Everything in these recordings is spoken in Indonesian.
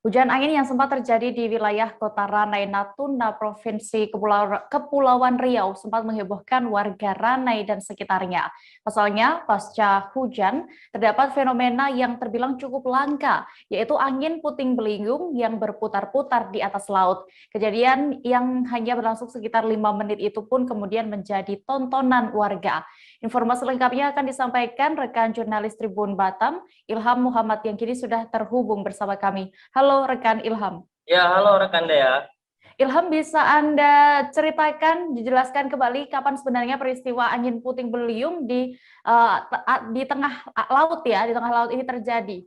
Hujan angin yang sempat terjadi di wilayah Kota Ranai Natuna, Provinsi Kepulauan Riau sempat menghebohkan warga Ranai dan sekitarnya. Pasalnya, pasca hujan, terdapat fenomena yang terbilang cukup langka, yaitu angin puting beliung yang berputar-putar di atas laut. Kejadian yang hanya berlangsung sekitar 5 menit itu pun kemudian menjadi tontonan warga. Informasi lengkapnya akan disampaikan rekan jurnalis Tribun Batam, Ilham Muhammad yang kini sudah terhubung bersama kami. Halo rekan Ilham. Ya, halo rekan Dea. Ilham, bisa Anda ceritakan, dijelaskan kembali kapan sebenarnya peristiwa angin puting beliung di tengah laut ya, di tengah laut ini terjadi?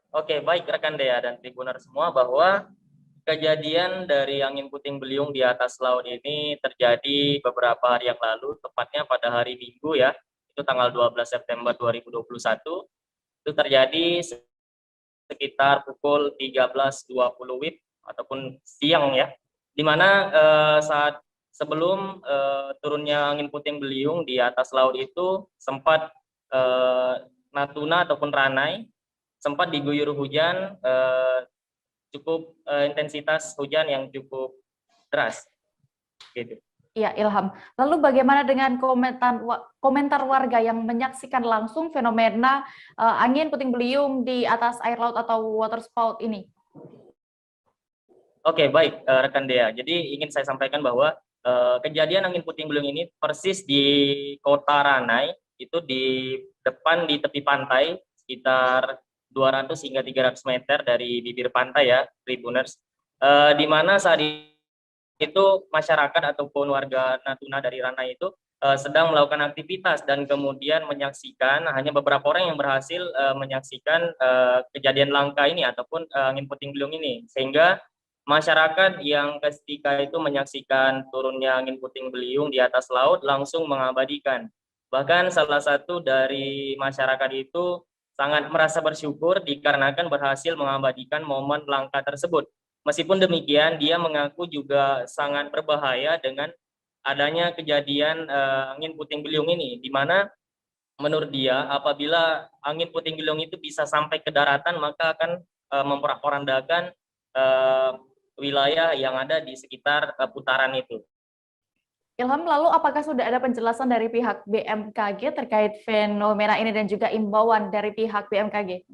Oke, baik rekan Dea dan Tribuner semua, bahwa kejadian dari angin puting beliung di atas laut ini terjadi beberapa hari yang lalu, tepatnya pada hari Minggu ya, itu tanggal 12 September 2021. Itu terjadi sekitar pukul 13.20 WIB ataupun siang ya, di mana saat sebelum turunnya angin puting beliung di atas laut itu sempat Natuna ataupun Ranai sempat diguyur hujan, cukup intensitas hujan yang cukup deras gitu. Ya, Ilham. Lalu bagaimana dengan komentar warga yang menyaksikan langsung fenomena angin puting beliung di atas air laut atau water spout ini? Oke, baik rekan Dea. Jadi ingin saya sampaikan bahwa kejadian angin puting beliung ini persis di Kota Ranai, itu di depan di tepi pantai sekitar 200 hingga 300 meter dari bibir pantai ya, Tribuners. Di mana saat itu masyarakat ataupun warga Natuna dari Ranai itu sedang melakukan aktivitas dan kemudian menyaksikan, hanya beberapa orang yang berhasil menyaksikan kejadian langka ini ataupun angin puting beliung ini, sehingga masyarakat yang ketika itu menyaksikan turunnya angin puting beliung di atas laut langsung mengabadikan. Bahkan salah satu dari masyarakat itu sangat merasa bersyukur dikarenakan berhasil mengabadikan momen langka tersebut. Meskipun demikian, dia mengaku juga sangat berbahaya dengan adanya kejadian angin puting beliung ini, di mana menurut dia apabila angin puting beliung itu bisa sampai ke daratan, maka akan memporak-porandakan wilayah yang ada di sekitar putaran itu. Ilham, lalu apakah sudah ada penjelasan dari pihak BMKG terkait fenomena ini dan juga imbauan dari pihak BMKG?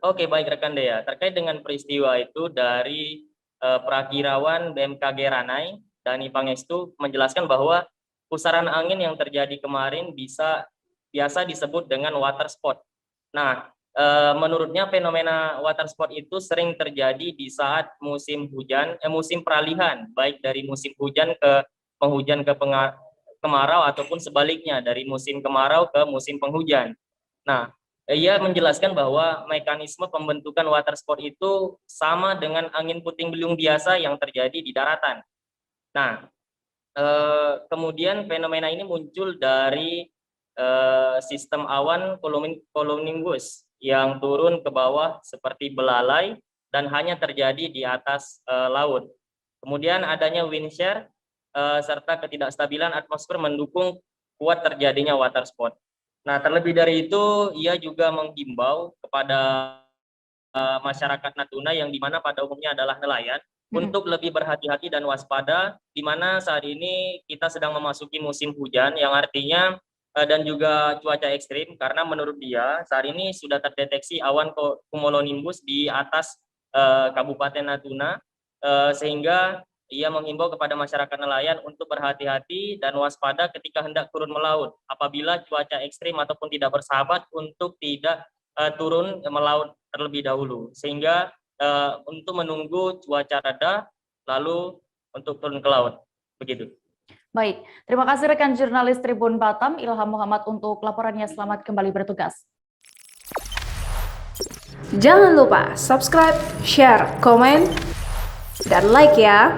Oke, baik rekan Dea. Terkait dengan peristiwa itu, dari Prakirawan BMKG Ranai, Dani Pangestu, menjelaskan bahwa pusaran angin yang terjadi kemarin biasa disebut dengan water spot. Nah, menurutnya fenomena water spot itu sering terjadi di saat musim hujan, musim peralihan, baik dari musim hujan ke penghujan ke kemarau ataupun sebaliknya dari musim kemarau ke musim penghujan. Nah, ia menjelaskan bahwa mekanisme pembentukan water spot itu sama dengan angin puting beliung biasa yang terjadi di daratan. Nah, kemudian fenomena ini muncul dari sistem awan cumulonimbus yang turun ke bawah seperti belalai dan hanya terjadi di atas laut. Kemudian adanya wind shear serta ketidakstabilan atmosfer mendukung kuat terjadinya water spot. Nah, terlebih dari itu, ia juga menghimbau kepada masyarakat Natuna yang dimana pada umumnya adalah nelayan untuk lebih berhati-hati dan waspada, di mana saat ini kita sedang memasuki musim hujan yang artinya dan juga cuaca ekstrim, karena menurut dia saat ini sudah terdeteksi awan cumulonimbus di atas Kabupaten Natuna, sehingga ia mengimbau kepada masyarakat nelayan untuk berhati-hati dan waspada ketika hendak turun melaut apabila cuaca ekstrim ataupun tidak bersahabat, untuk tidak turun melaut terlebih dahulu, sehingga untuk menunggu cuaca reda lalu untuk turun ke laut. Begitu. Baik, terima kasih rekan jurnalis Tribun Batam, Ilham Muhammad, untuk laporannya. Selamat kembali bertugas. Jangan lupa subscribe, share, komen, dan like ya.